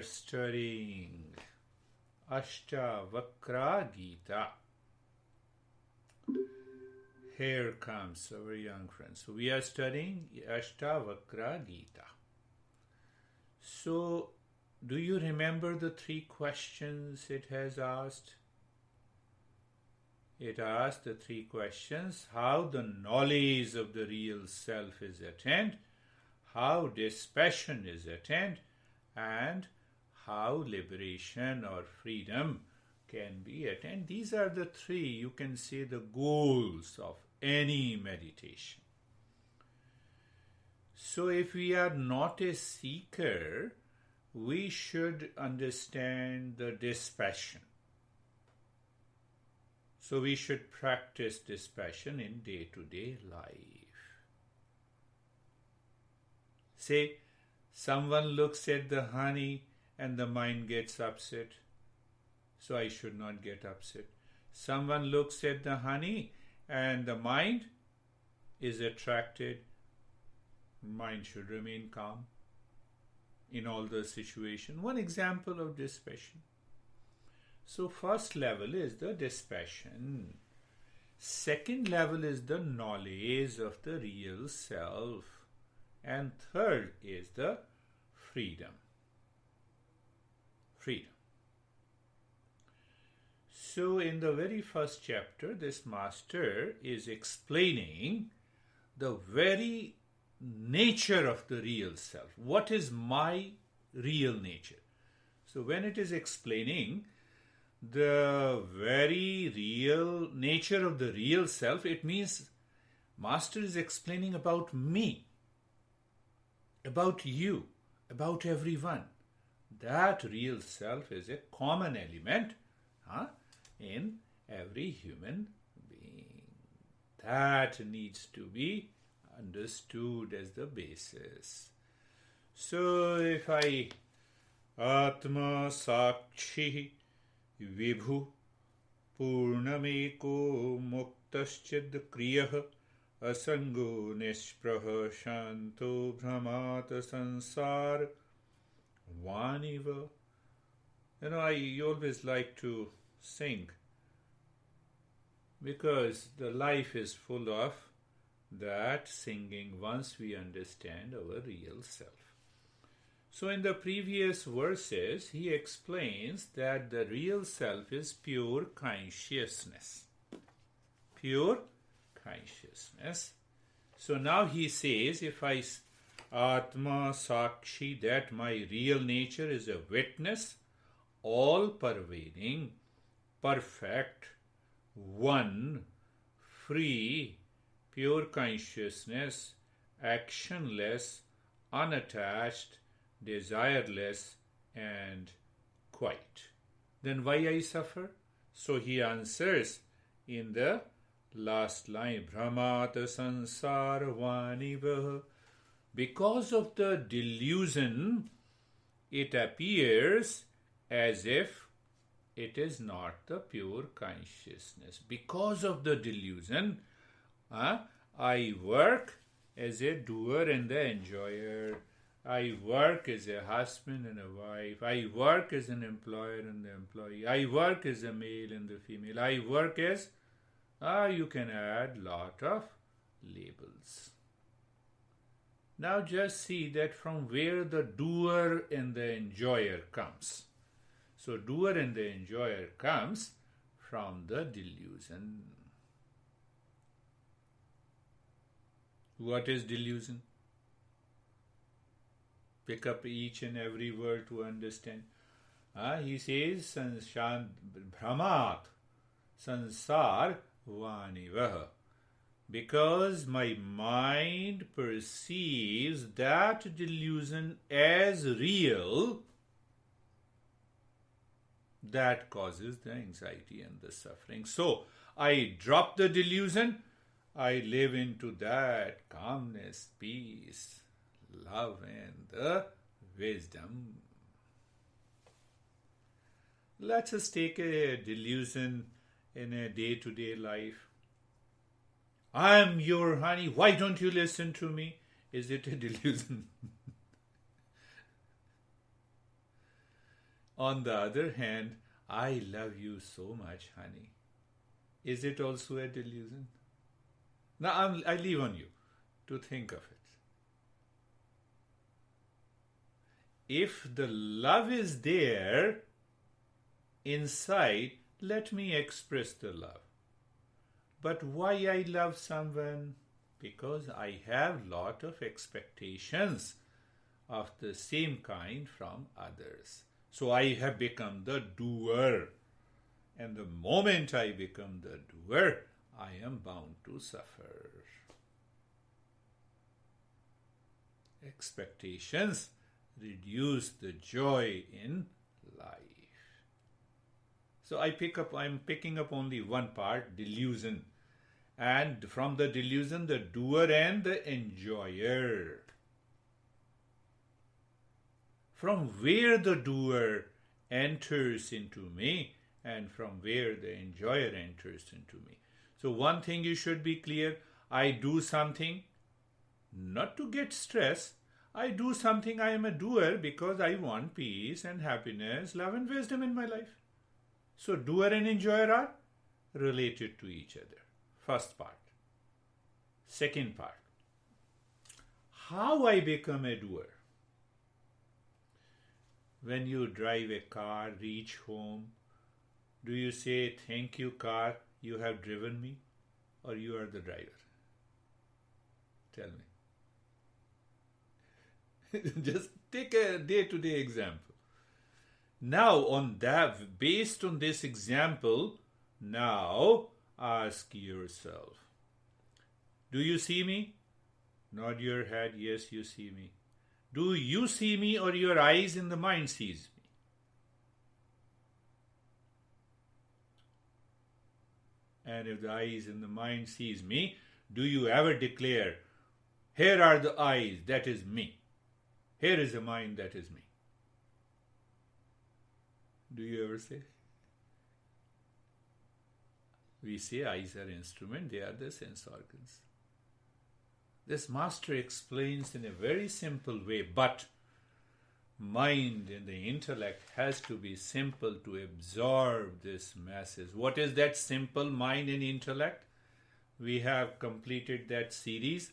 are studying Astavakra Gita. Here comes our young friends. So we are studying Astavakra Gita. So, do you remember the 3 questions it has asked? It asked the 3 questions: how the knowledge of the real self is attained, how dispassion is attained, and how liberation or freedom can be attained. These are the 3, you can say, the goals of any meditation. So if we are not a seeker, we should understand the dispassion. So we should practice dispassion in day-to-day life. Say, someone looks at the honey and the mind gets upset. So I should not get upset. Someone looks at the honey and the mind is attracted. Mind should remain calm in all the situation. One example of dispassion. So first level is the dispassion. Second level is the knowledge of the real self. And third is the freedom. Freedom. So in the very first chapter, this master is explaining the very nature of the real self. What is my real nature? So when it is explaining the very real nature of the real self, it means master is explaining about me, about you, about everyone. That real self is a common element in every human being. That needs to be understood as the basis. So if I Atma Sakshi Vibhu Purnameko Muktaschid Kriyah Asango Nishpraha Shanto Brahmata Sansar Vaniva. I always like to sing because the life is full of that singing once we understand our real self. So in the previous verses, he explains that the real self is pure consciousness. Pure consciousness. So now he says, if I Atma Sakshi, that my real nature is a witness, all pervading, perfect, one, free, pure consciousness, actionless, unattached, desireless, and quiet. Then why I suffer? So he answers in the last line, Brahmata sansara vaniva. Because of the delusion, it appears as if it is not the pure consciousness. Because of the delusion, I work as a doer and the enjoyer. I work as a husband and a wife. I work as an employer and the employee. I work as a male and the female. I work as, you can add lot of labels. Now just see that from where the doer and the enjoyer comes. So doer and the enjoyer comes from the delusion. What is delusion? Pick up each and every word to understand. He says, Brahmat, Sansar Vanivaha. Because my mind perceives that delusion as real, that causes the anxiety and the suffering. So, I drop the delusion, I live into that calmness, peace, love, and the wisdom. Let us take a delusion in a day-to-day life. I am your honey, why don't you listen to me? Is it a delusion? On the other hand, I love you so much, honey. Is it also a delusion? Now I leave on you to think of it. If the love is there inside, let me express the love. But why I love someone? Because I have lot of expectations of the same kind from others. So I have become the doer. And the moment I become the doer, I am bound to suffer. Expectations reduce the joy in life. So I'm picking up only one part, delusion. And from the delusion, the doer and the enjoyer. From where the doer enters into me and from where the enjoyer enters into me. So one thing you should be clear, I do something not to get stress. I do something, I am a doer because I want peace and happiness, love and wisdom in my life. So doer and enjoyer are related to each other. First part. Second part. How I become a doer? When you drive a car, reach home, do you say, thank you car, you have driven me? Or you are the driver? Tell me. Just take a day-to-day example. Now, based on this example, now ask yourself, do you see me? Nod your head, yes, you see me. Do you see me or your eyes in the mind sees me? And if the eyes in the mind sees me, do you ever declare, here are the eyes, that is me. Here is the mind, that is me. Do you ever say? We say eyes are instrument, they are the sense organs. This master explains in a very simple way, but mind and the intellect has to be simple to absorb this message. What is that simple mind and intellect? We have completed that series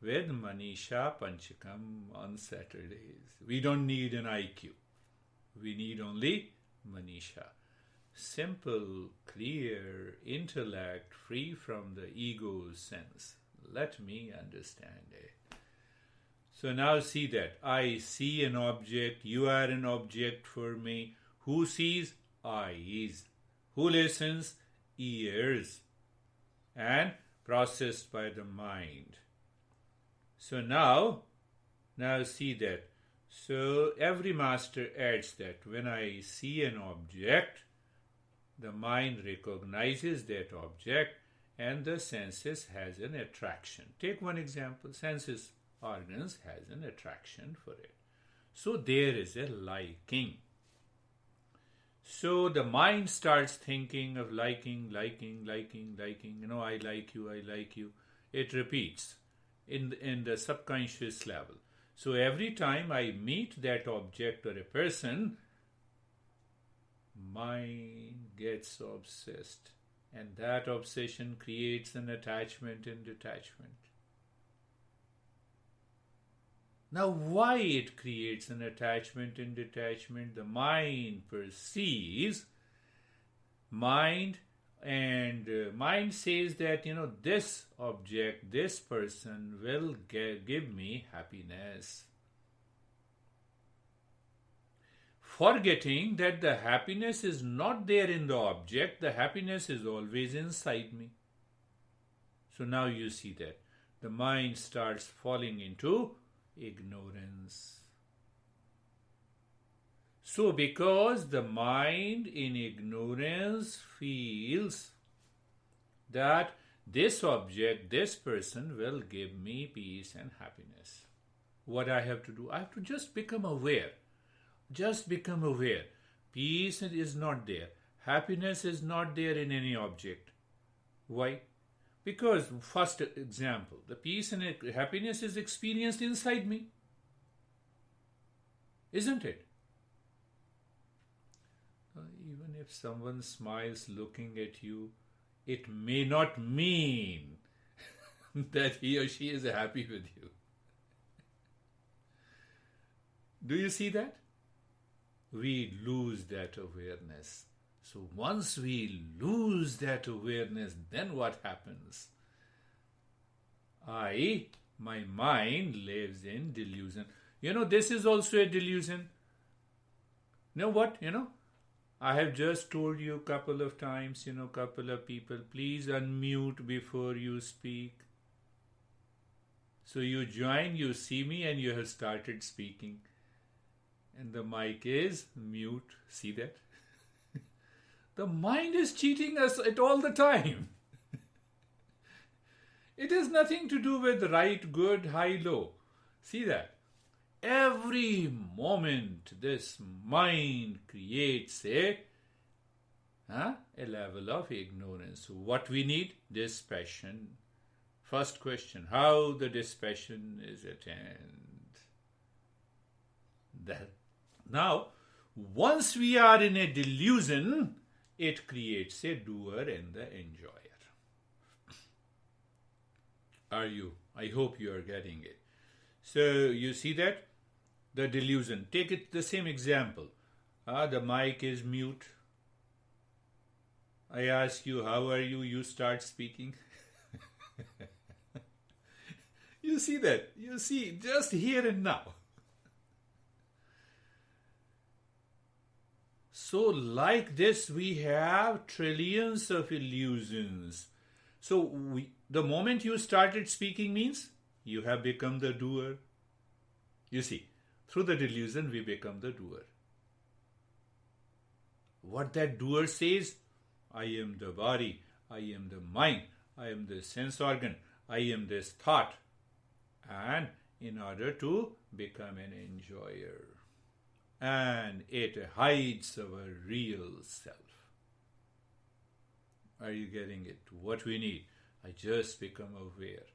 with Manisha Panchakam on Saturdays. We don't need an IQ. We need only Manisha. Simple, clear intellect free from the ego's sense. Let me understand it. So now see that. I see an object. You are an object for me. Who sees? Eyes. Who listens? Ears. And processed by the mind. So now see that. So every master adds that when I see an object, the mind recognizes that object and the senses has an attraction. Take one example. Senses organs has an attraction for it. So there is a liking. So the mind starts thinking of liking. I like you. It repeats in the subconscious level. So every time I meet that object or a person, mind gets obsessed. And that obsession creates an attachment and detachment. Now, why it creates an attachment and detachment? The mind perceives, mind says that, this object, this person will give me happiness. Forgetting that the happiness is not there in the object, the happiness is always inside me. So now you see that the mind starts falling into ignorance. So because the mind in ignorance feels that this object, this person will give me peace and happiness. What I have to do? I have to just become aware. Just become aware. Peace is not there. Happiness is not there in any object. Why? Because, first example, the peace and happiness is experienced inside me. Isn't it? if someone smiles looking at you, it may not mean that he or she is happy with you. Do you see that? We lose that awareness. So once we lose that awareness, then what happens? My mind lives in delusion. This is also a delusion. You know what? I have just told you a couple of times, couple of people, please unmute before you speak. So you join, you see me, and you have started speaking. And the mic is mute. See that? The mind is cheating us at all the time. It has nothing to do with right, good, high, low. See that? Every moment this mind creates a level of ignorance. What we need? Dispassion. First question, how the dispassion is attained? Now, once we are in a delusion, it creates a doer and the enjoyer. I hope you are getting it. So you see that? The delusion. Take it the same example. The mic is mute. I ask you, how are you? You start speaking. You see that? You see, just here and now. So like this, we have trillions of illusions. So the moment you started speaking means you have become the doer. You see, through the delusion, we become the doer. What that doer says, I am the body, I am the mind, I am the sense organ, I am this thought. And in order to become an enjoyer. And it hides our real self. Are you getting it? What we need? I just become aware.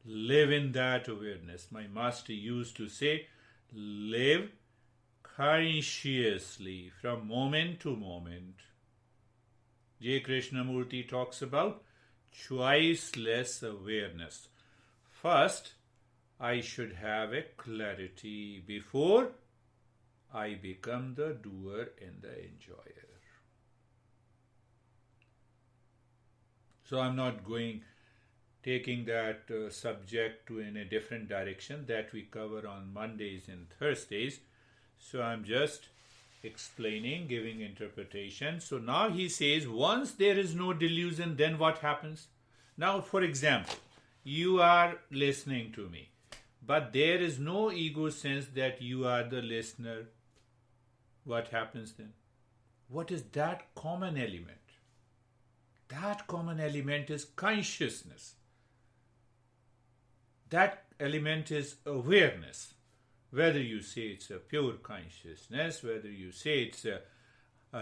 Live in that awareness. My master used to say, live consciously from moment to moment. J. Krishnamurti talks about choiceless awareness. First, I should have a clarity before I become the doer and the enjoyer. So I'm not taking that subject in a different direction that we cover on Mondays and Thursdays. So I'm just explaining, giving interpretation. So now he says, once there is no delusion, then what happens? Now, for example, you are listening to me, but there is no ego sense that you are the listener. What happens then? What is that common element? That common element is consciousness. That element is awareness. Whether you say it's a pure consciousness, whether you say it's a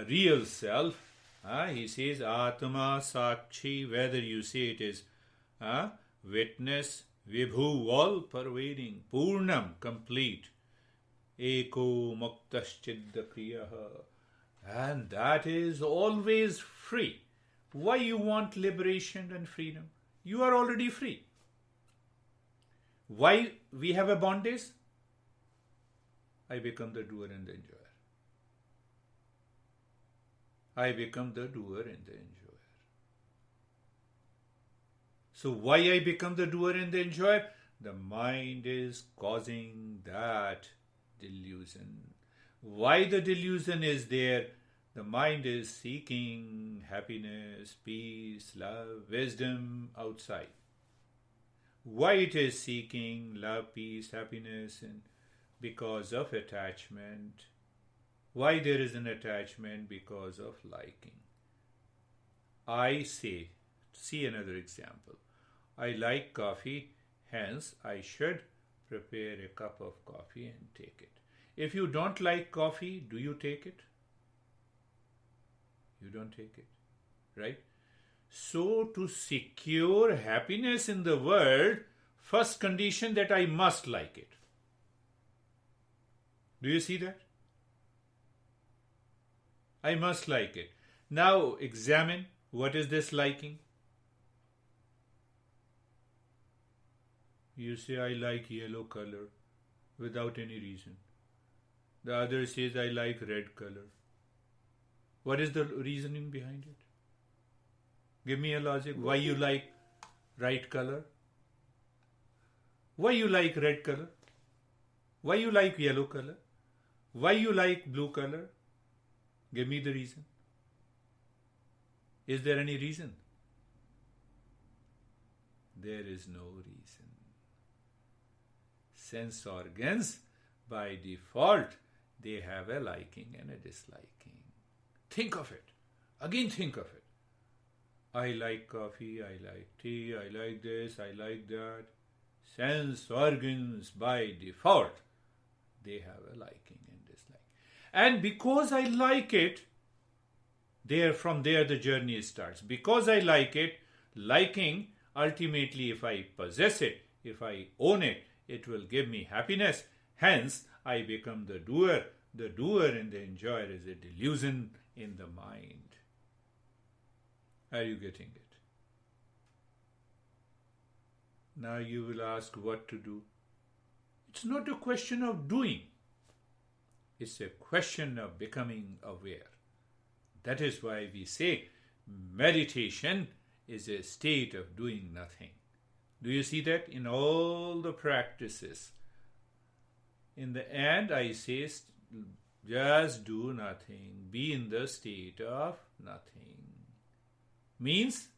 real self, he says Atma Sakshi, whether you say it is witness, Vibhu, all pervading, Purnam, complete, Eko Muktaschidda Kriyaha, and that is always free. Why you want liberation and freedom? You are already free. Why we have a bondage? I become the doer and the enjoyer. I become the doer and the enjoyer. So why I become the doer and the enjoyer? The mind is causing that delusion. Why the delusion is there? The mind is seeking happiness, peace, love, wisdom outside. Why it is seeking love, peace, happiness, and because of attachment. Why there is an attachment? Because of liking. I say, see another example. I like coffee, hence I should prepare a cup of coffee and take it. If you don't like coffee, do you take it? You don't take it, right? So to secure happiness in the world, first condition that I must like it. Do you see that? I must like it. Now examine, what is this liking? You say, I like yellow color without any reason. The other says, I like red color. What is the reasoning behind it? Give me a logic. Why you like right color? Why you like red color? Why you like yellow color? Why you like blue color? Give me the reason. Is there any reason? There is no reason. Sense organs, by default, they have a liking and a disliking. Think of it. Again think of it. I like coffee, I like tea, I like this, I like that. Sense organs, by default, they have a liking and dislike. And because I like it, from there the journey starts. Because I like it, liking, ultimately if I possess it, if I own it, it will give me happiness. Hence, I become the doer. The doer and the enjoyer is a delusion in the mind. Are you getting it? Now you will ask what to do. It's not a question of doing. It's a question of becoming aware. That is why we say meditation is a state of doing nothing. Do you see that in all the practices? In the end, I say just do nothing. Be in the state of nothing. Means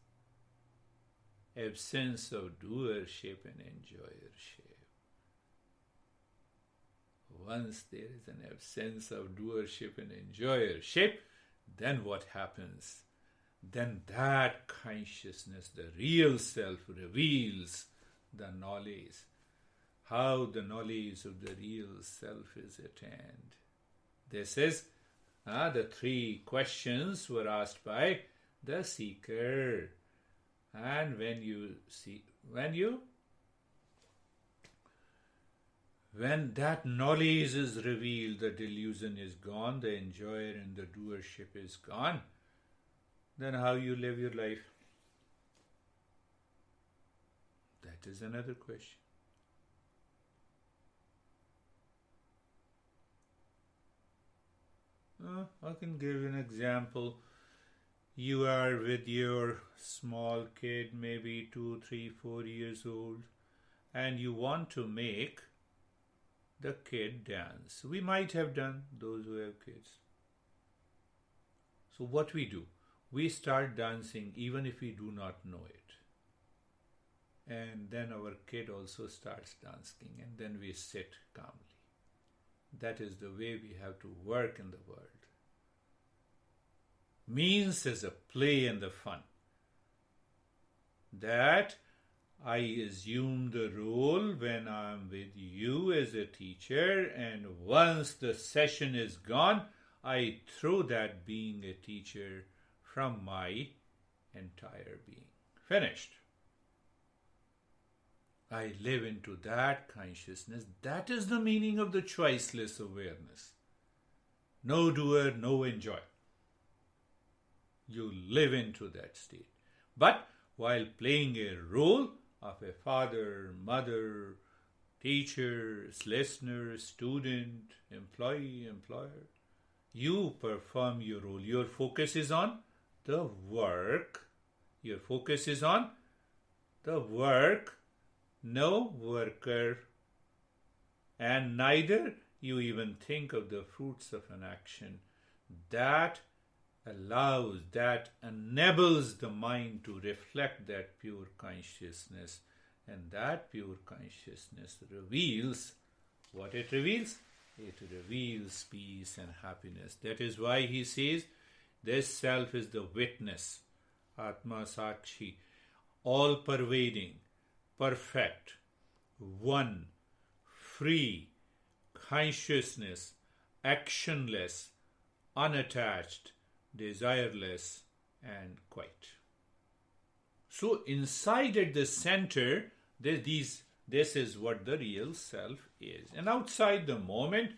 absence of doership and enjoyership. Once there is an absence of doership and enjoyership, then what happens? Then that consciousness, the real self, reveals the knowledge. How the knowledge of the real self is attained. This is the three questions were asked by the seeker. And when that knowledge is revealed, the delusion is gone, the enjoyer and the doership is gone, then how you live your life? That is another question. I can give an example. You are with your small kid, maybe 2, 3, 4 years old, and you want to make the kid dance. We might have done, those who have kids. So what we do? We start dancing even if we do not know it. And then our kid also starts dancing, and then we sit calmly. That is the way we have to work in the world. Means as a play and the fun. That I assume the role when I am with you as a teacher, and once the session is gone, I throw that being a teacher from my entire being. Finished. I live into that consciousness. That is the meaning of the choiceless awareness. No doer, no enjoyer. You live into that state. But while playing a role of a father, mother, teacher, listener, student, employee, employer, you perform your role. Your focus is on the work. Your focus is on the work. No worker, and neither you even think of the fruits of an action. That allows, that enables the mind to reflect that pure consciousness, and that pure consciousness reveals what it reveals. It reveals peace and happiness. That is why he says this self is the witness, Atma Sakshi, all pervading, perfect, one, free, consciousness, actionless, unattached, desireless, and quiet. So inside at the center, this is what the real self is. And outside the moment,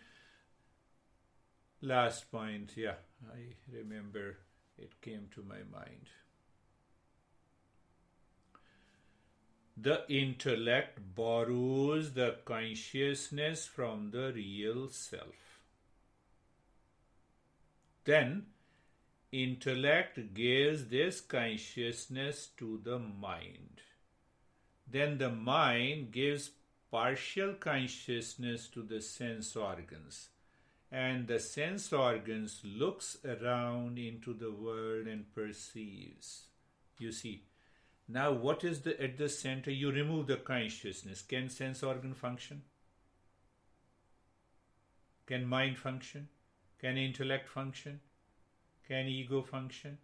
last point, I remember it came to my mind. The intellect borrows the consciousness from the real self. Then, intellect gives this consciousness to the mind. Then the mind gives partial consciousness to the sense organs. And the sense organs looks around into the world and perceives. You see, now what is at the center? You remove the consciousness. Can sense organ function? Can mind function? Can intellect function? Can ego function?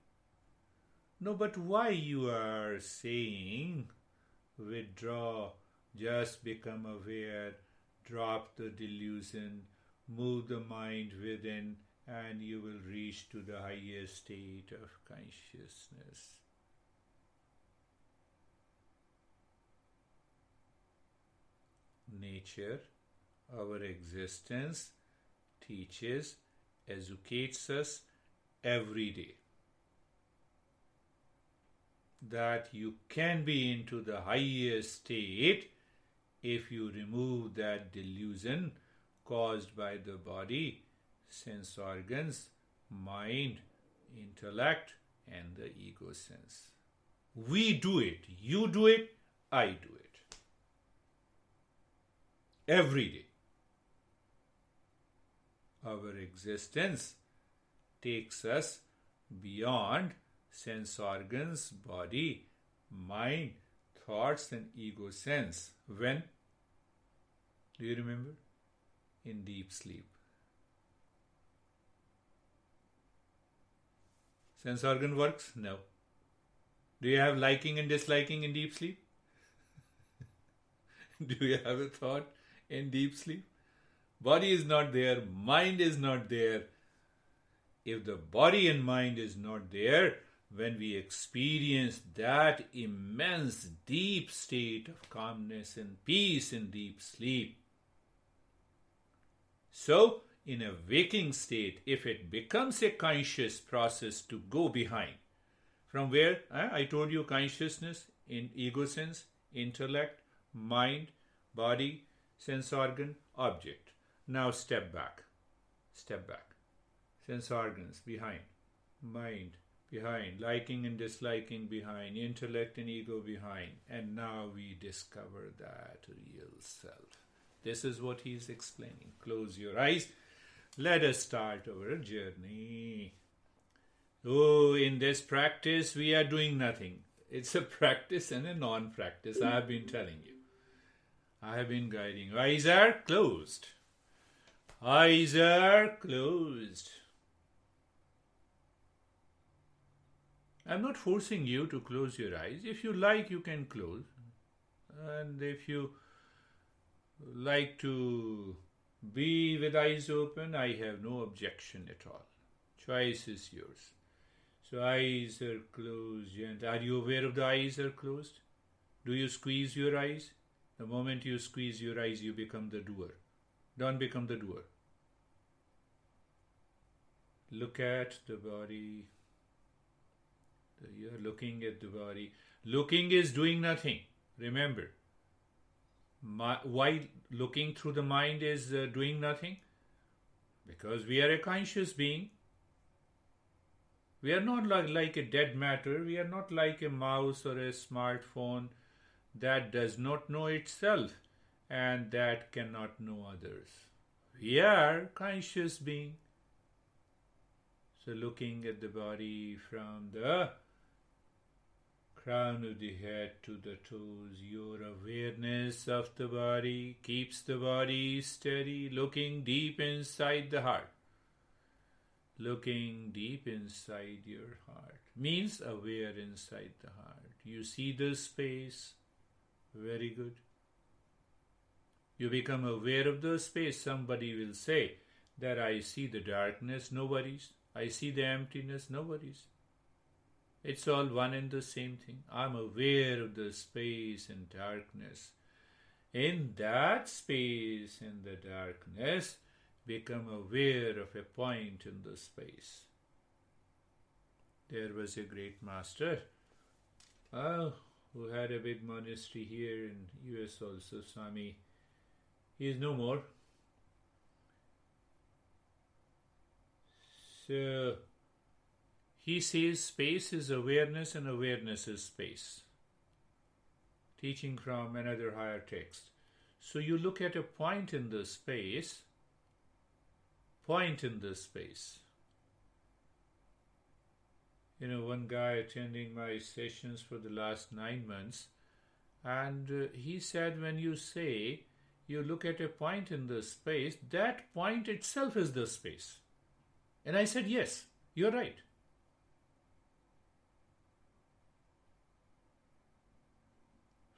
No, but why you are saying withdraw, just become aware, drop the delusion, move the mind within, and you will reach to the highest state of consciousness. Nature, our existence, teaches, educates us every day that you can be into the highest state if you remove that delusion caused by the body, sense organs, mind, intellect, and the ego sense. We do it, you do it, I do it. Every day. Our existence takes us beyond sense organs, body, mind, thoughts, and ego sense. When? Do you remember? In deep sleep. Sense organ works? No. Do you have liking and disliking in deep sleep? Do you have a thought in deep sleep? Body is not there, mind is not there. If the body and mind is not there, when we experience that immense deep state of calmness and peace in deep sleep. So, in a waking state, if it becomes a conscious process to go behind, from where? I told you consciousness in ego sense, intellect, mind, body, sense organ, object. Now step back. Step back. Sense organs behind, mind behind, liking and disliking behind, intellect and ego behind. And now we discover that real self. This is what he is explaining. Close your eyes. Let us start our journey. Oh, in this practice, we are doing nothing. It's a practice and a non-practice. I have been telling you. I have been guiding you. Eyes are closed. Eyes are closed. I'm not forcing you to close your eyes. If you like, you can close. And if you like to be with eyes open, I have no objection at all. Choice is yours. So eyes are closed. And are you aware of the eyes are closed? Do you squeeze your eyes? The moment you squeeze your eyes, you become the doer. Don't become the doer. Look at the body. You're looking at the body. Looking is doing nothing. Remember. Why looking through the mind is doing nothing? Because we are a conscious being. We are not like a dead matter. We are not like a mouse or a smartphone that does not know itself and that cannot know others. We are conscious being. So looking at the body from the crown of the head to the toes, your awareness of the body keeps the body steady, looking deep inside the heart. Looking deep inside your heart means aware inside the heart. You see the space. Very good. You become aware of the space. Somebody will say that I see the darkness. No worries. I see the emptiness. No worries. It's all one and the same thing. I'm aware of the space and darkness. In that space and the darkness, become aware of a point in the space. There was a great master who had a big monastery here in US also, Swami. He is no more. So he says space is awareness and awareness is space. Teaching from another higher text. So you look at a point in the space, one guy attending my sessions for the last 9 months, and he said, when you say you look at a point in the space, that point itself is the space. And I said, yes, you're right.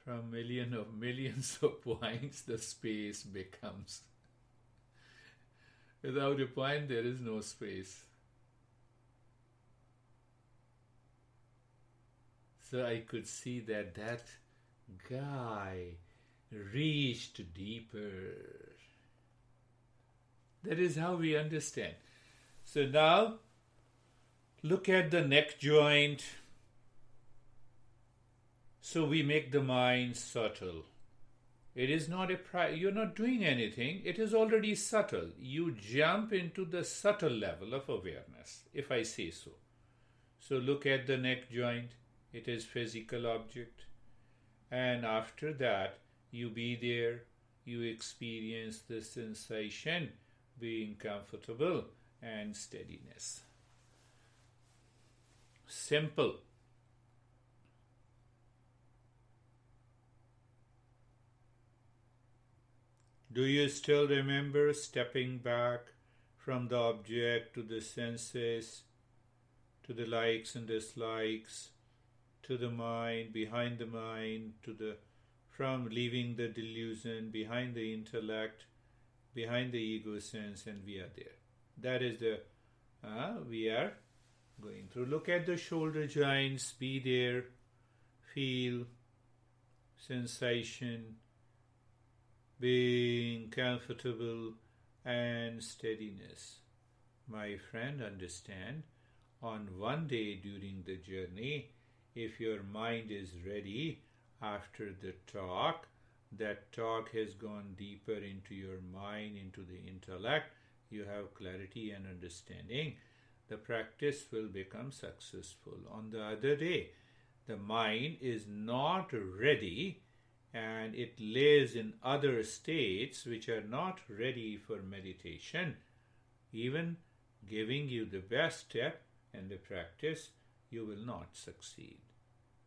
From millions of points, the space becomes. Without a point, there is no space. So I could see that guy reached deeper. That is how we understand. So now, look at the neck joint. So we make the mind subtle. It is not you're not doing anything. It is already subtle. You jump into the subtle level of awareness, if I say so. So look at the neck joint. It is physical object. And after that, you be there. You experience the sensation, being comfortable and steadiness. Simple. Do you still remember stepping back from the object to the senses, to the likes and dislikes, to the mind, behind the mind, from leaving the delusion, behind the intellect, behind the ego sense, and we are there. That is we are going through. Look at the shoulder joints, be there, feel sensation, being comfortable and steadiness. My friend, understand, on one day during the journey, if your mind is ready after the talk, that talk has gone deeper into your mind, into the intellect, you have clarity and understanding, the practice will become successful. On the other day, the mind is not ready and it lives in other states which are not ready for meditation. Even giving you the best step and the practice, you will not succeed.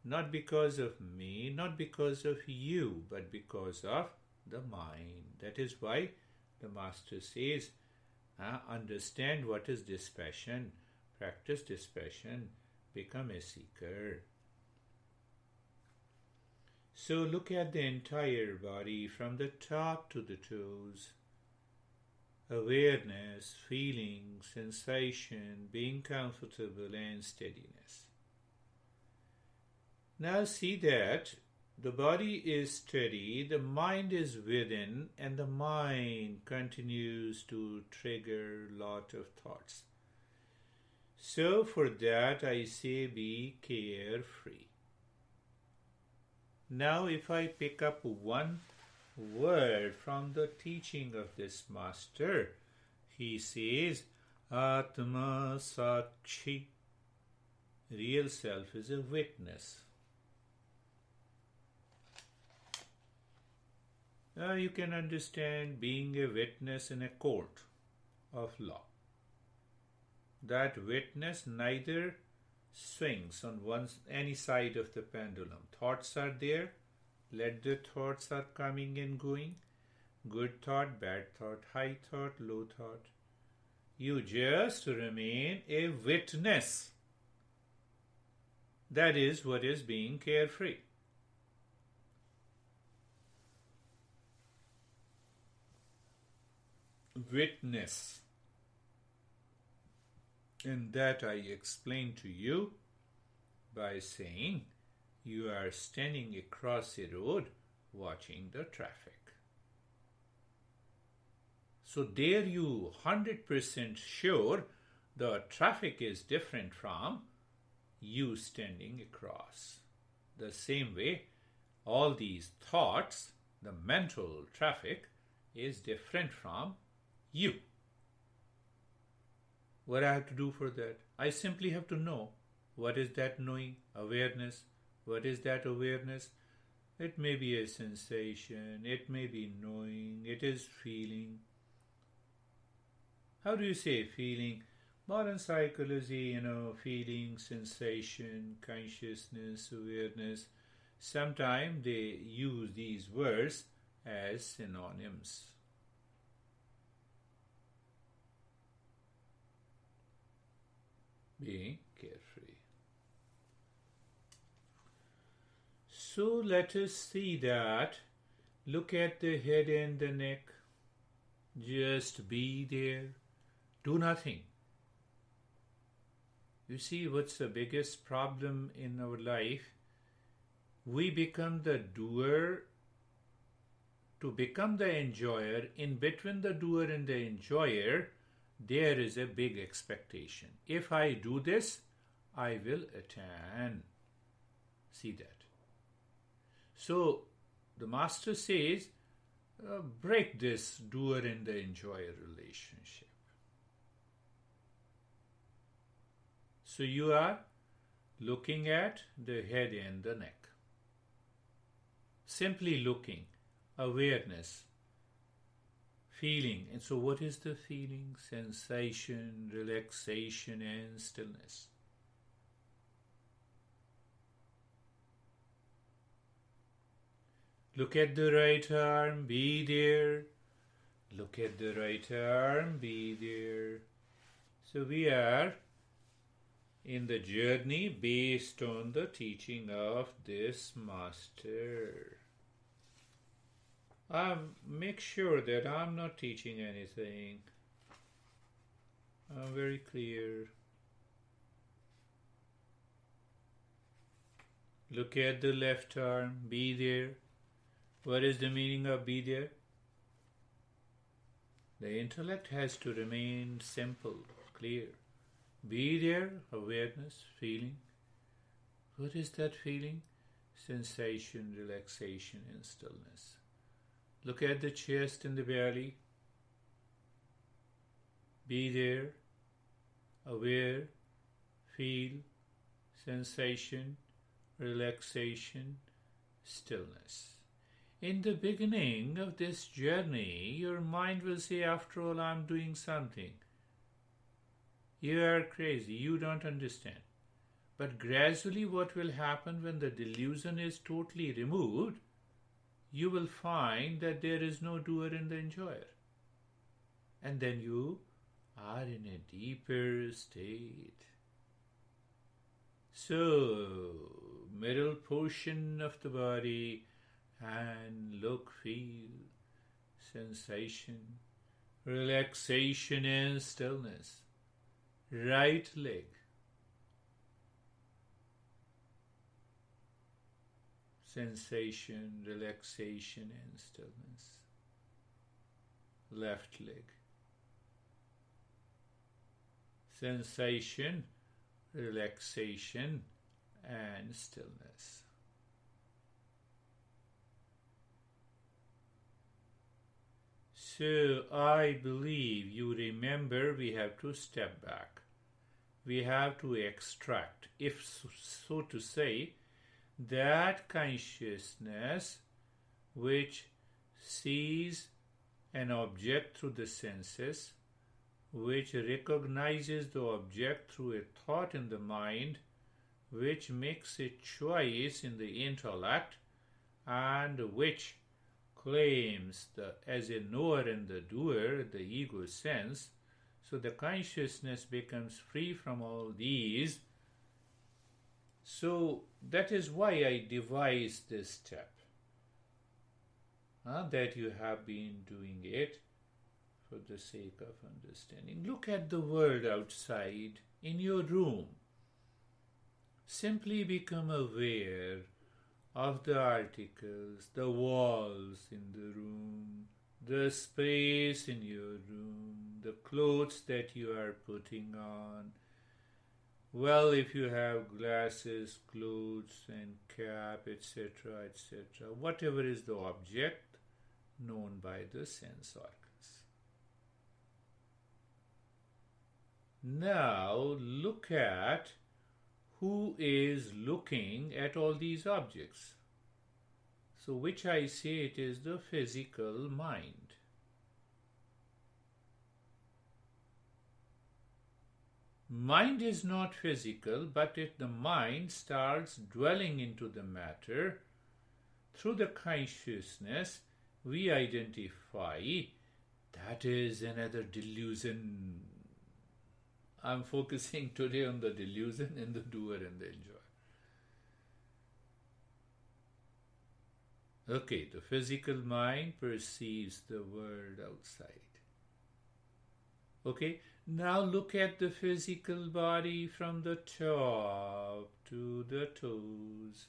Not because of me, not because of you, but because of the mind. That is why the Master says, understand what is dispassion, practice dispassion, become a seeker. So look at the entire body from the top to the toes. Awareness, feeling, sensation, being comfortable and steadiness. Now see that the body is steady, the mind is within, and the mind continues to trigger lot of thoughts. So for that I say be carefree. Now if I pick up one word from the teaching of this master, he says, Atma Sakshi. Real self is a witness. Now you can understand being a witness in a court of law. That witness neither swings on any side of the pendulum. Thoughts are there. Let the thoughts are coming and going. Good thought, bad thought, high thought, low thought. You just remain a witness. That is what is being carefree. Witness. And that I explain to you by saying you are standing across a road watching the traffic. So there you 100% sure the traffic is different from you standing across. The same way, all these thoughts, the mental traffic, is different from you. What I have to do for that? I simply have to know. What is that knowing? Awareness. What is that awareness? It may be a sensation, it may be knowing, it is feeling. How do you say feeling? Modern psychology, feeling, sensation, consciousness, awareness. Sometimes they use these words as synonyms. Being carefree. So let us see that. Look at the head and the neck. Just be there. Do nothing. You see, what's the biggest problem in our life? We become the doer to become the enjoyer. In between the doer and the enjoyer, there is a big expectation. If I do this, I will attain. See that. So, the master says, break this doer and the enjoyer relationship. So, you are looking at the head and the neck. Simply looking, awareness, feeling. And so what is the feeling? Sensation, relaxation and stillness. Look at the right arm, be there. Look at the right arm, be there. So we are in the journey based on the teaching of this master. Make sure that I'm not teaching anything. I'm very clear. Look at the left arm, be there. What is the meaning of be there? The intellect has to remain simple, clear. Be there, awareness, feeling. What is that feeling? Sensation, relaxation and stillness. Look at the chest and the belly. Be there, aware, feel, sensation, relaxation, stillness. In the beginning of this journey, your mind will say, after all, I'm doing something. You are crazy, you don't understand. But gradually what will happen when the delusion is totally removed, you will find that there is no doer and the enjoyer. And then you are in a deeper state. So, middle portion of the body, hand, look, feel, sensation, relaxation and stillness. Right leg. Sensation, relaxation and stillness. Left leg. Sensation, relaxation and stillness. So I believe you remember we have to step back. We have to extract, if so to say, that consciousness which sees an object through the senses, which recognizes the object through a thought in the mind, which makes a choice in the intellect, and which claims as a knower and the doer, the ego sense. So the consciousness becomes free from all these. So that is why I devised this step. That you have been doing it for the sake of understanding. Look at the world outside in your room. Simply become aware of the articles, the walls in the room, the space in your room, the clothes that you are putting on. Well, if you have glasses, clothes, and cap, etc., etc., whatever is the object known by the sense organs. Now, look at who is looking at all these objects. So, which I say it is the physical mind. Mind is not physical, but if the mind starts dwelling into the matter, through the consciousness, we identify that is another delusion. I'm focusing today on the delusion and the doer and the enjoyer. Okay, the physical mind perceives the world outside. Okay, now look at the physical body from the top to the toes.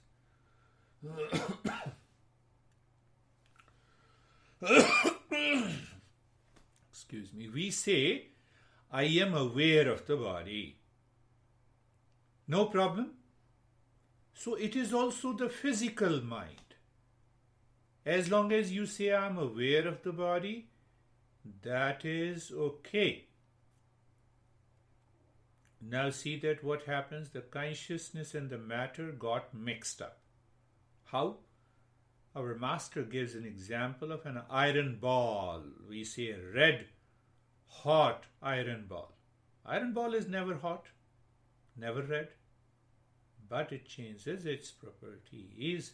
Excuse me. We say, I am aware of the body. No problem. So it is also the physical mind. As long as you say, I am aware of the body, that is okay. Now see that what happens, the consciousness and the matter got mixed up. How? Our master gives an example of an iron ball. We say a red, hot iron ball. Iron ball is never hot, never red, but it changes its properties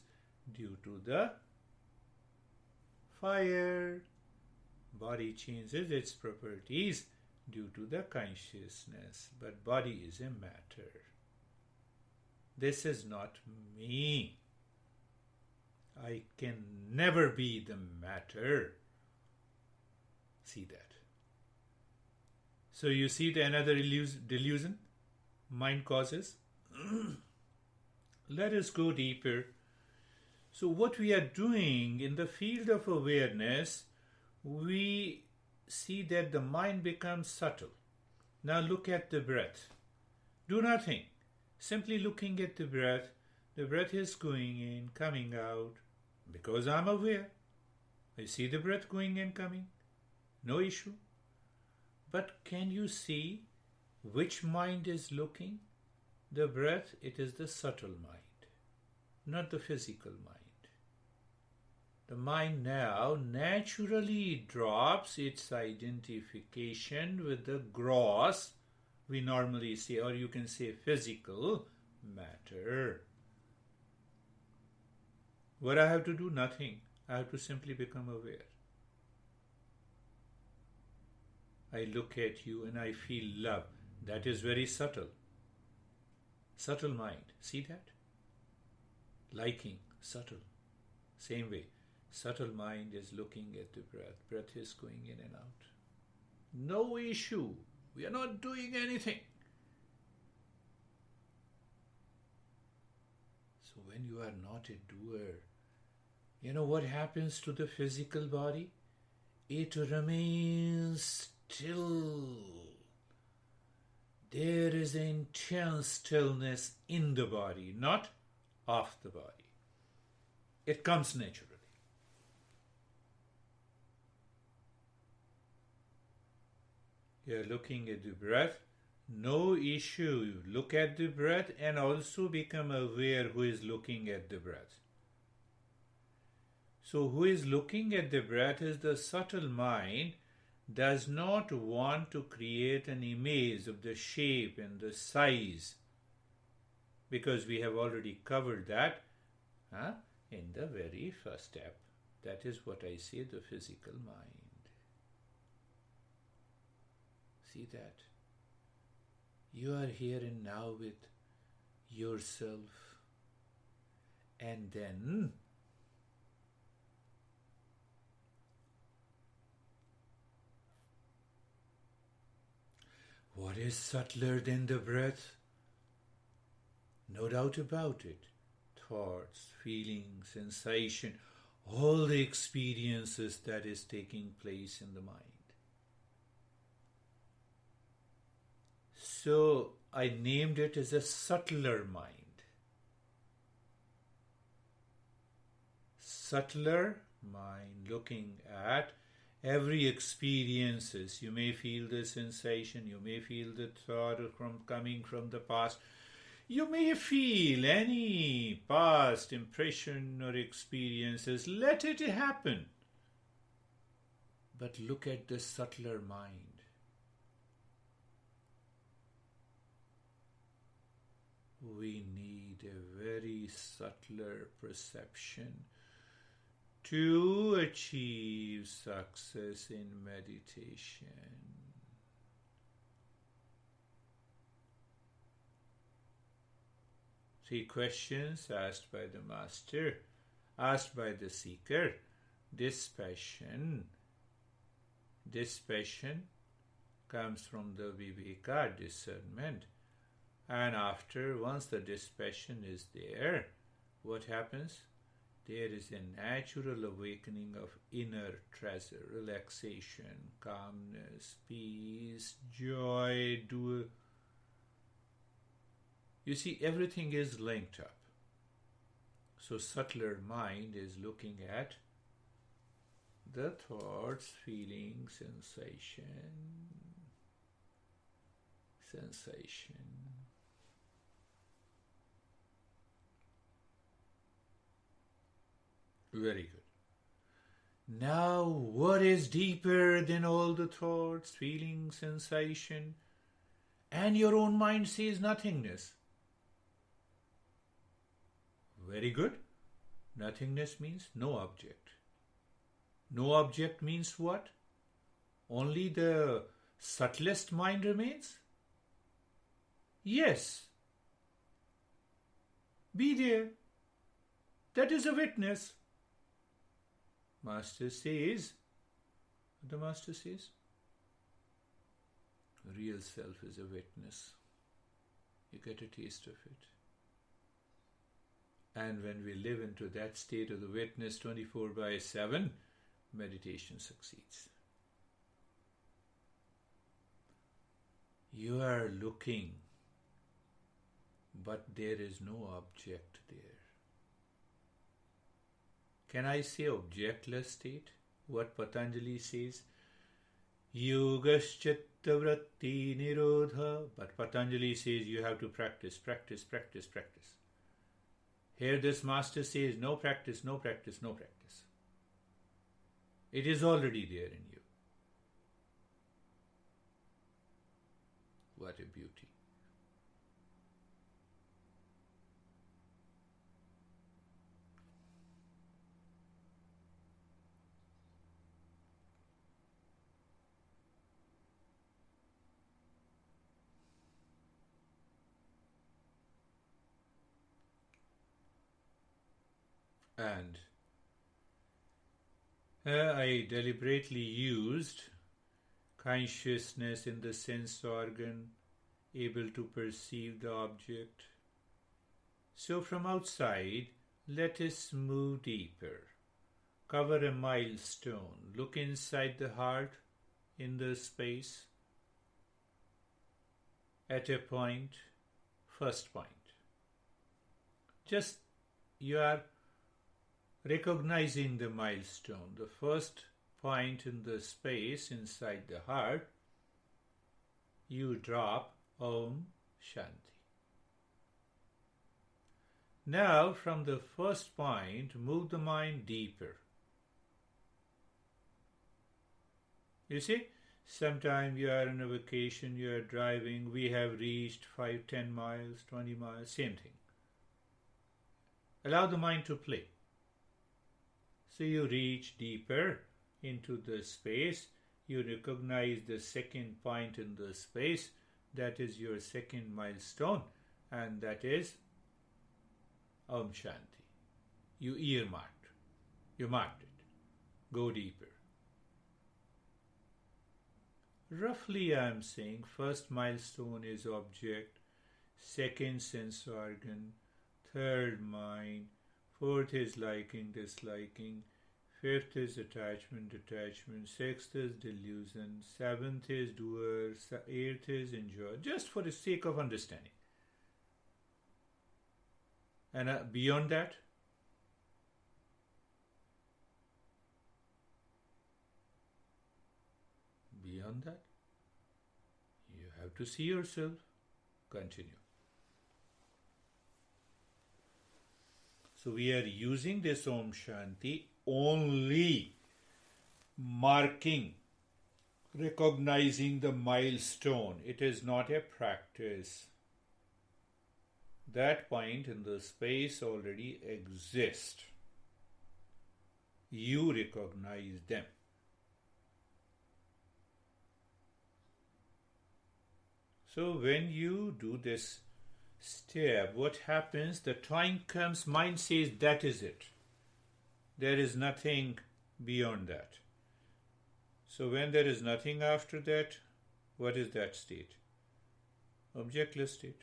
due to the fire. Body changes its properties due to the consciousness, but body is a matter. This is not me. I can never be the matter. See that. So you see the another delusion mind causes. Let us go deeper. So what we are doing in the field of awareness, we see that the mind becomes subtle. Now look at the breath. Do nothing. Simply looking at the breath is going in, coming out. Because I'm aware, I see the breath going and coming. No issue. But can you see which mind is looking? The breath, it is the subtle mind, not the physical mind. The mind now naturally drops its identification with the gross, we normally say, or you can say physical matter. What I have to do? Nothing. I have to simply become aware. I look at you and I feel love. That is very subtle. Subtle mind. See that? Liking. Subtle. Same way. Subtle mind is looking at the breath. Breath is going in and out. No issue. We are not doing anything. So when you are not a doer, you know what happens to the physical body? It remains still. There is intense stillness in the body, not of the body. It comes naturally. You are looking at the breath, no issue. You look at the breath and also become aware who is looking at the breath. So who is looking at the breath is the subtle mind, does not want to create an image of the shape and the size, because we have already covered that in the very first step. That is what I say, the physical mind. See that? You are here and now with yourself, and then what is subtler than the breath? No doubt about it. Thoughts, feelings, sensation, all the experiences that is taking place in the mind. So I named it as a subtler mind. Subtler mind, looking at every experiences. You may feel the sensation, you may feel the thought coming from the past. You may feel any past impression or experiences. Let it happen. But look at the subtler mind. We need a very subtler perception to achieve success in meditation. Three questions asked by the master, asked by the seeker. Dispassion comes from the viveka, discernment. And once the dispassion is there, what happens? There is a natural awakening of inner treasure, relaxation, calmness, peace, joy. You see, everything is linked up. So subtler mind is looking at the thoughts, feelings, sensation. Very good. Now, what is deeper than all the thoughts, feelings, sensation? And your own mind says nothingness. Very good. Nothingness means no object. No object means what? Only the subtlest mind remains? Yes. Be there. That is a witness. Master says, the Master says, real self is a witness. You get a taste of it. And when we live into that state of the witness 24/7, meditation succeeds. You are looking, but there is no object there. Can I say objectless state? What Patanjali says? Yogaschitta vratti nirodha. But Patanjali says you have to practice. Here this master says no practice. It is already there in you. What a beauty. And I deliberately used consciousness in the sense organ, able to perceive the object. So from outside, let us move deeper. Cover a milestone. Look inside the heart, in the space, at a point, first point. Just you are recognizing the milestone, the first point in the space inside the heart. You drop Om Shanti. Now from the first point, move the mind deeper. You see, sometime you are on a vacation, you are driving, we have reached 5, 10 miles, 20 miles, same thing. Allow the mind to play. So you reach deeper into the space, you recognize the second point in the space, that is your second milestone, and that is Om Shanti. You marked it. Go deeper. Roughly I am saying first milestone is object, second sense organ, third mind, fourth is liking, disliking, Fifth is attachment, detachment. Sixth is delusion. Seventh is doer. Eighth is enjoyer. Just for the sake of understanding. And beyond that, you have to see yourself. Continue. So we are using this Om Shanti only marking, recognizing the milestone. It is not a practice. That point in the space already exists. You recognize them. So when you do this step, what happens? The time comes, mind says that is it. There is nothing beyond that. So when there is nothing after that, what is that state? Objectless state.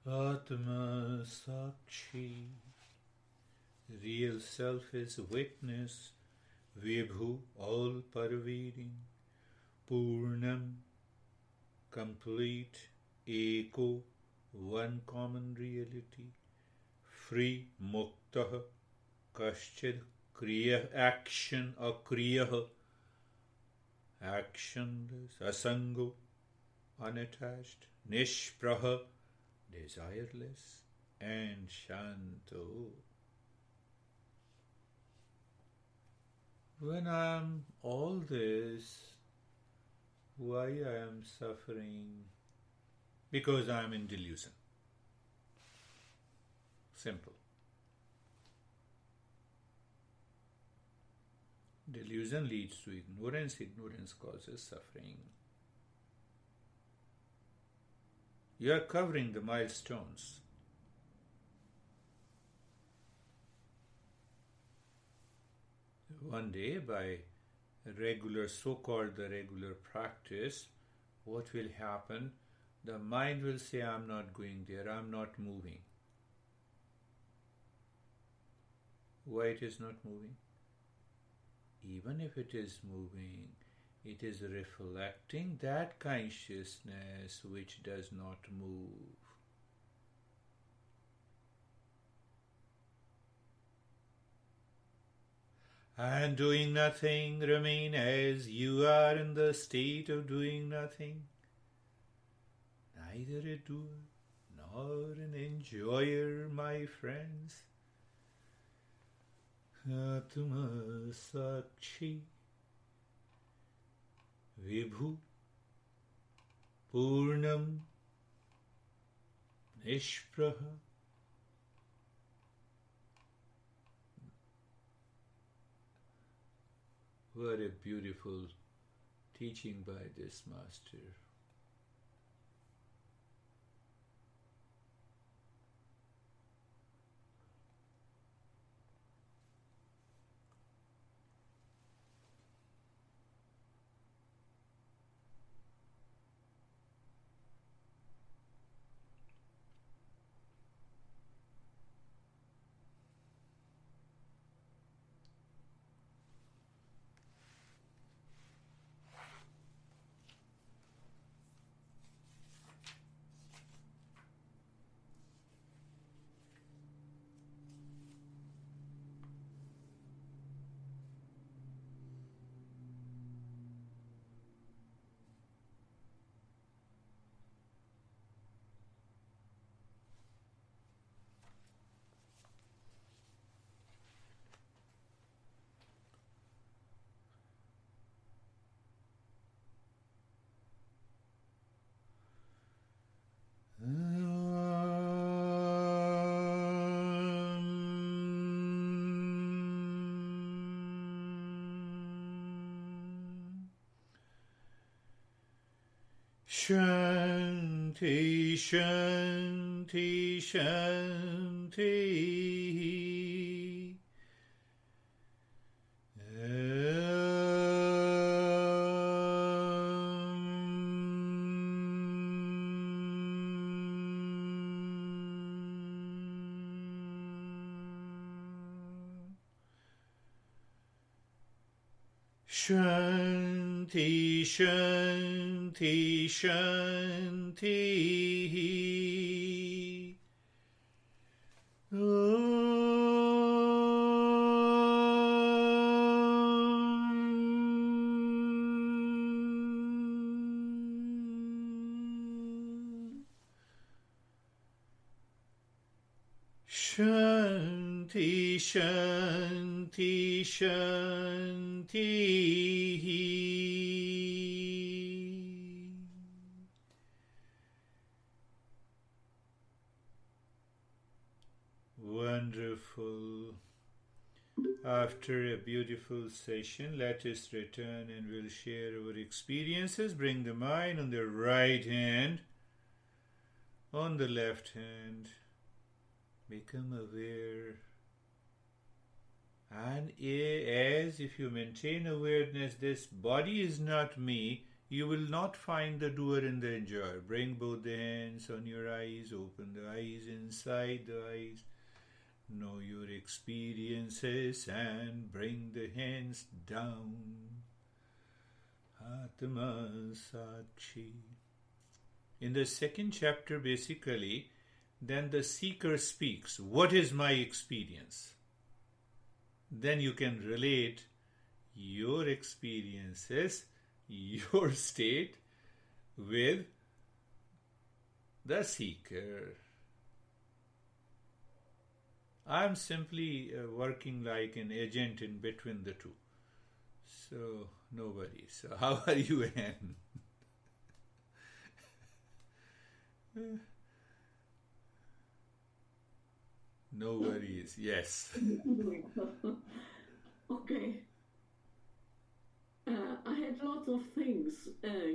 Atma Sakshi. Real self is witness. Vibhu, all pervading. Purnam, complete. Eko, one common reality. Free, Muktah, Kaschid, Kriya, action, Akriya, actionless. Asango, unattached. Nishpraha, desireless, and Shanto. When I am all this, why I am suffering? Because I am in delusion. Simple. Delusion leads to ignorance. Ignorance causes suffering. You are covering the milestones. One day, by regular, so-called the regular practice, what will happen? The mind will say, I'm not going there, I'm not moving. Why it is not moving? Even if it is moving, it is reflecting that consciousness which does not move. And doing nothing, remain as you are in the state of doing nothing. Neither a doer nor an enjoyer, my friends. Atma Sakshi. Vibhu Purnam Nishpraha. What a beautiful teaching by this master. Shanti, Shanti, Shanti. Shanti, Shanti, Shanti. Shanti, Shanti, Shanti. Wonderful. After a beautiful session, let us return and we'll share our experiences. Bring the mind on the right hand, on the left hand. Become aware. And as if you maintain awareness, this body is not me, you will not find the doer and the enjoyer. Bring both the hands on your eyes, open the eyes, inside the eyes. Know your experiences and bring the hands down. Atma Sakshi. In the second chapter, basically, then the seeker speaks. What is my experience? Then you can relate your experiences, your state with the seeker. I'm simply working like an agent in between the two. So, nobody. So, how are you, Anne? No worries. Yes. Okay. I had lots of things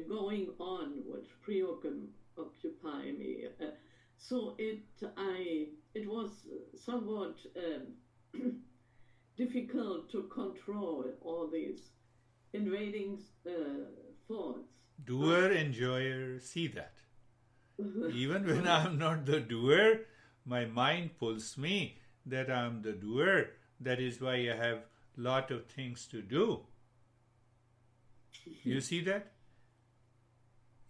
going on which preoccupy me. So it was somewhat difficult to control all these invading thoughts. Doer, enjoyer, see that. Even when I'm not the doer, my mind pulls me that I'm the doer. That is why I have lot of things to do. You see that?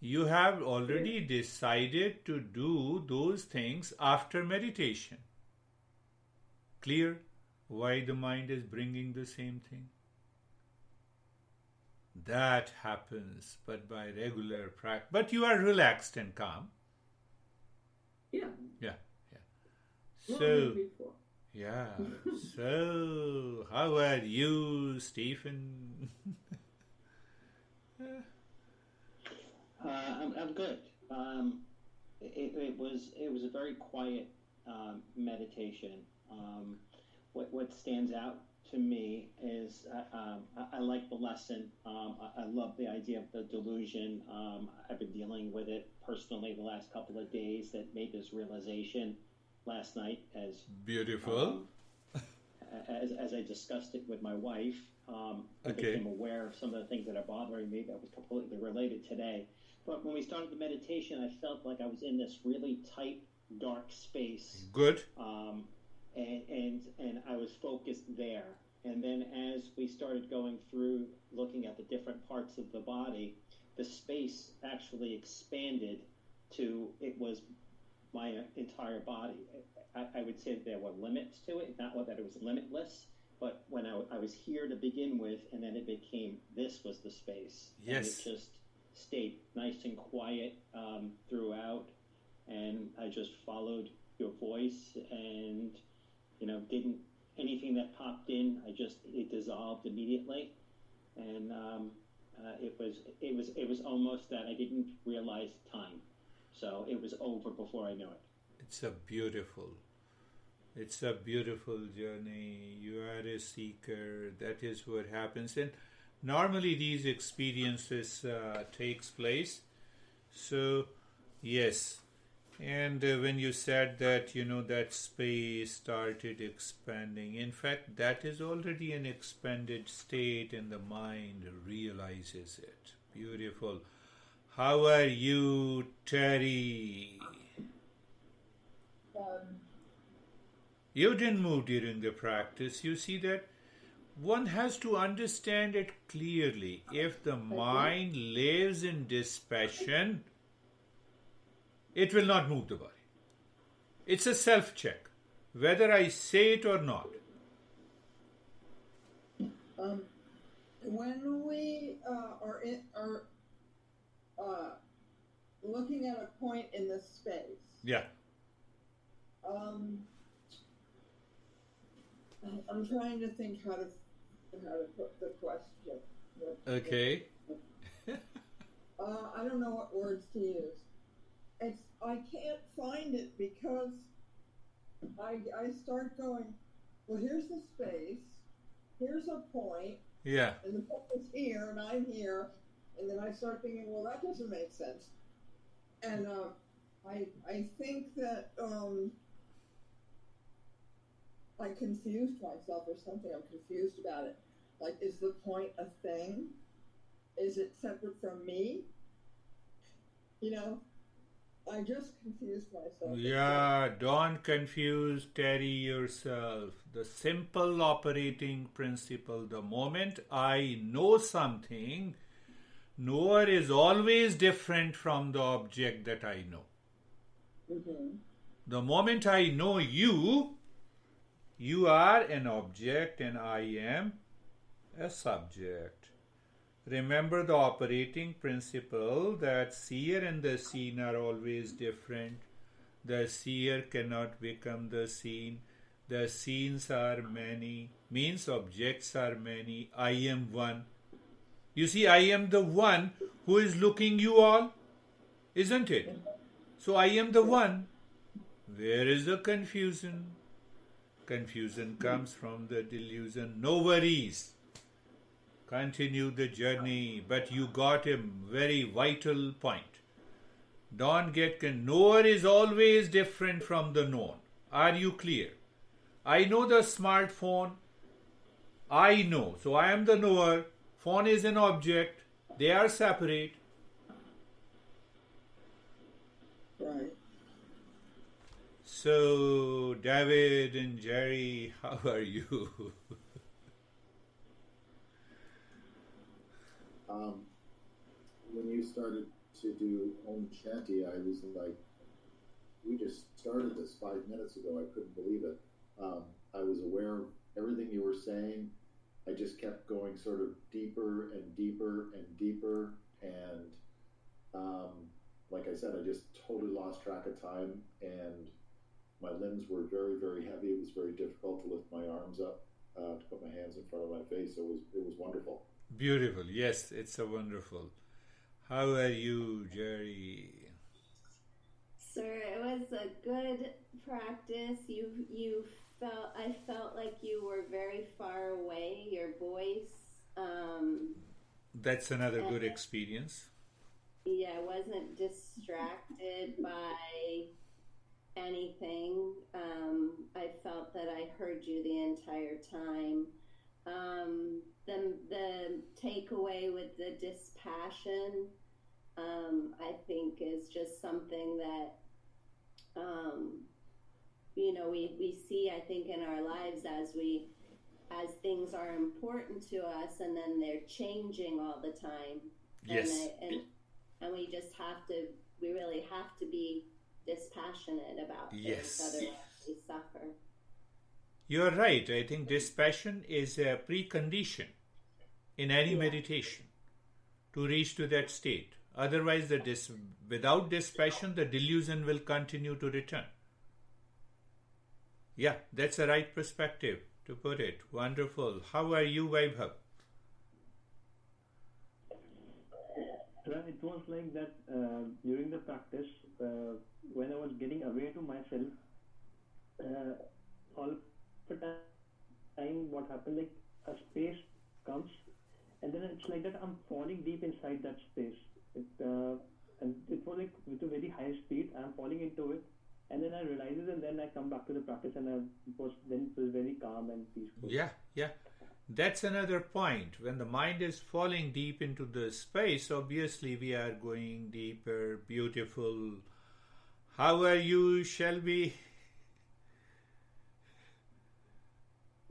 You have already decided to do those things after meditation. Clear why the mind is bringing the same thing? That happens, but by regular practice. But you are relaxed and calm. Yeah. So, yeah. So, how are you, Stephen? I'm good. It was a very quiet meditation. What stands out to me is I like the lesson. I love the idea of the delusion. I've been dealing with it personally the last couple of days. That made this realization last night as beautiful. As I discussed it with my wife, I became aware of some of the things that are bothering me that was completely related today. But when we started the meditation, I felt like I was in this really tight, dark space. Good. And I was focused there. And then as we started going through, looking at the different parts of the body, the space actually expanded to, it was my entire body. I would say there were limits to it, not that it was limitless, but when I was here to begin with, and then it became, this was the space. Yes. And it just stayed nice and quiet throughout, and I just followed your voice, and didn't, anything that popped in, it dissolved immediately, and it was almost that I didn't realize time, so it was over before I knew it. It's a beautiful journey. You are a seeker. That is what happens. And normally these experiences takes place So, yes. And when you said that, that space started expanding, in fact, that is already an expanded state and the mind realizes it. Beautiful. How are you, Terry? You didn't move during the practice. You see that one has to understand it clearly. If the mind lives in dispassion, it will not move the body. It's a self-check, whether I say it or not. When we are looking at a point in the space, Yeah. I'm trying to think how to put the question. Okay. I don't know what words to use. I can't find it because I start going, well, here's the space, here's a point, Yeah. and the point is here, and I'm here, and then I start thinking, well, that doesn't make sense. And I think that I confused myself or something. I'm confused about it. Like, is the point a thing? Is it separate from me? I just confused myself. Yeah, don't confuse, Terry, yourself. The simple operating principle, the moment I know something, knower is always different from the object that I know. Mm-hmm. The moment I know you, you are an object and I am a subject. Remember the operating principle that seer and the seen are always different. The seer cannot become the seen. The scenes are many, means objects are many. I am one. You see, I am the one who is looking you all, isn't it? So I am the one. Where is the confusion? Confusion comes from the delusion. No worries. Continue the journey, but you got a very vital point. Don't get knower is always different from the known. Are you clear? I know the smartphone. I know. So I am the knower. Phone is an object. They are separate. Right. So, David and Jerry, how are you? When you started to do Om Shanti, I was like, we just started this 5 minutes ago. I couldn't believe it. I was aware of everything you were saying. I just kept going sort of deeper and deeper and deeper. And like I said, I just totally lost track of time. And my limbs were very, very heavy. It was very difficult to lift my arms up, to put my hands in front of my face. So it was wonderful. Beautiful. Yes, it's a wonderful. How are you, Jerry? Sir, it was a good practice. I felt like you were very far away. Your voice. That's another good experience. Yeah, I wasn't distracted by anything. I felt that I heard you the entire time. The takeaway with the dispassion, I think, is just something that, we see, I think, in our lives as things are important to us, and then they're changing all the time. Yes. And we really have to be dispassionate about things, otherwise we suffer. You're right. I think dispassion is a precondition in any meditation to reach to that state. Otherwise, without dispassion, the delusion will continue to return. Yeah, that's the right perspective to put it. Wonderful. How are you, Vaibhav? It was like that during the practice, when I was getting away to myself, all the time what happened, like a space comes, and then it's like that I'm falling deep inside that space. and it was like with a very high speed. I'm falling into it, and then I realize it, and then I come back to the practice, and it was very calm and peaceful. Yeah, yeah. That's another point. When the mind is falling deep into the space, obviously we are going deeper, beautiful. How are you, Shelby?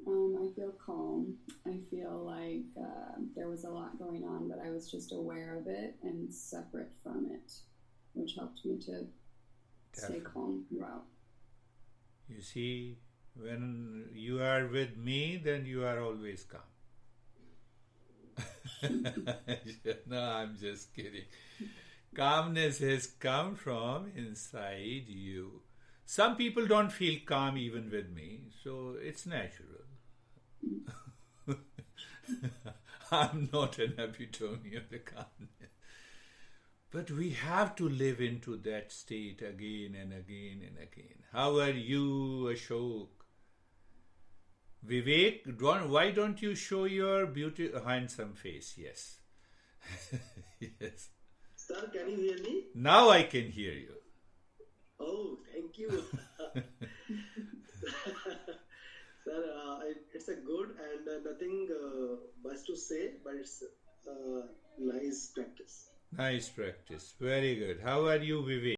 I feel calm. I feel like there was a lot going on, but I was just aware of it and separate from it, which helped me to stay calm throughout. You see, when you are with me, then you are always calm. No, I'm just kidding. Calmness has come from inside you. Some people don't feel calm even with me, so it's natural. I'm not an epitome of the calmness. But we have to live into that state again and again and again. How are you, Ashok? Vivek, why don't you show your handsome face? Yes. Yes. Sir, can you hear me? Now I can hear you. Oh, thank you. Sir, it's a good and nothing much to say, but it's nice practice. Nice practice. Very good. How are you, Vivek?